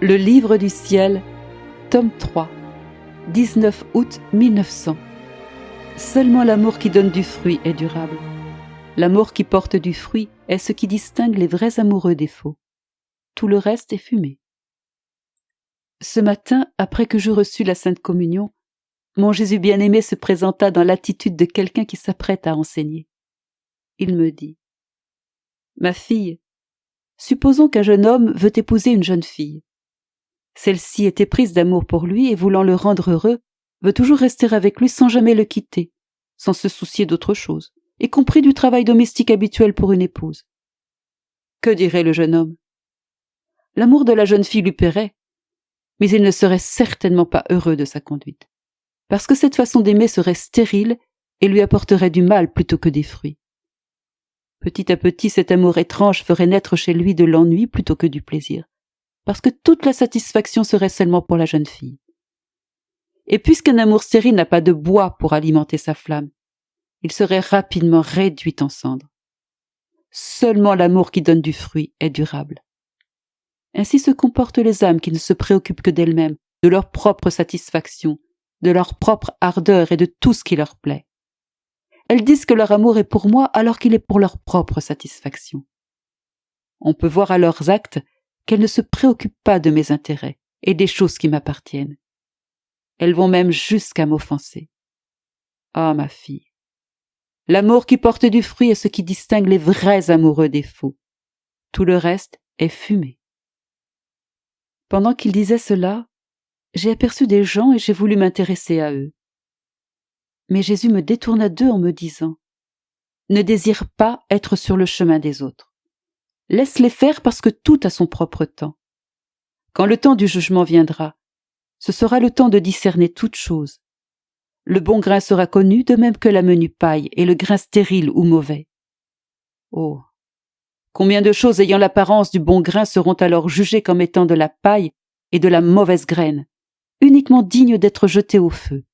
Le livre du ciel, tome 3, 19 août 1900. Seulement l'amour qui donne du fruit est durable. L'amour qui porte du fruit est ce qui distingue les vrais amoureux des faux. Tout le reste est fumée. Ce matin, après que j'eus reçu la Sainte Communion, mon Jésus bien-aimé se présenta dans l'attitude de quelqu'un qui s'apprête à enseigner. Il me dit : « Ma fille, supposons qu'un jeune homme veut épouser une jeune fille. Celle-ci est éprise d'amour pour lui et voulant le rendre heureux, veut toujours rester avec lui sans jamais le quitter, sans se soucier d'autre chose, y compris du travail domestique habituel pour une épouse. Que dirait le jeune homme ? L'amour de la jeune fille lui plairait, mais il ne serait certainement pas heureux de sa conduite, parce que cette façon d'aimer serait stérile et lui apporterait du mal plutôt que des fruits. Petit à petit, cet amour étrange ferait naître chez lui de l'ennui plutôt que du plaisir, parce que toute la satisfaction serait seulement pour la jeune fille. Et puisqu'un amour stérile n'a pas de bois pour alimenter sa flamme, il serait rapidement réduit en cendres. Seulement l'amour qui donne du fruit est durable. Ainsi se comportent les âmes qui ne se préoccupent que d'elles-mêmes, de leur propre satisfaction, de leur propre ardeur et de tout ce qui leur plaît. Elles disent que leur amour est pour moi alors qu'il est pour leur propre satisfaction. On peut voir à leurs actes qu'elles ne se préoccupent pas de mes intérêts et des choses qui m'appartiennent. Elles vont même jusqu'à m'offenser. Ah, ma fille, l'amour qui porte du fruit est ce qui distingue les vrais amoureux des faux. Tout le reste est fumée. Pendant qu'il disait cela, j'ai aperçu des gens et j'ai voulu m'intéresser à eux. Mais Jésus me détourna d'eux en me disant : « Ne désire pas être sur le chemin des autres. Laisse-les faire parce que tout a son propre temps. Quand le temps du jugement viendra, ce sera le temps de discerner toutes choses. Le bon grain sera connu de même que la menue paille et le grain stérile ou mauvais. Oh, combien de choses ayant l'apparence du bon grain seront alors jugées comme étant de la paille et de la mauvaise graine, uniquement dignes d'être jetées au feu.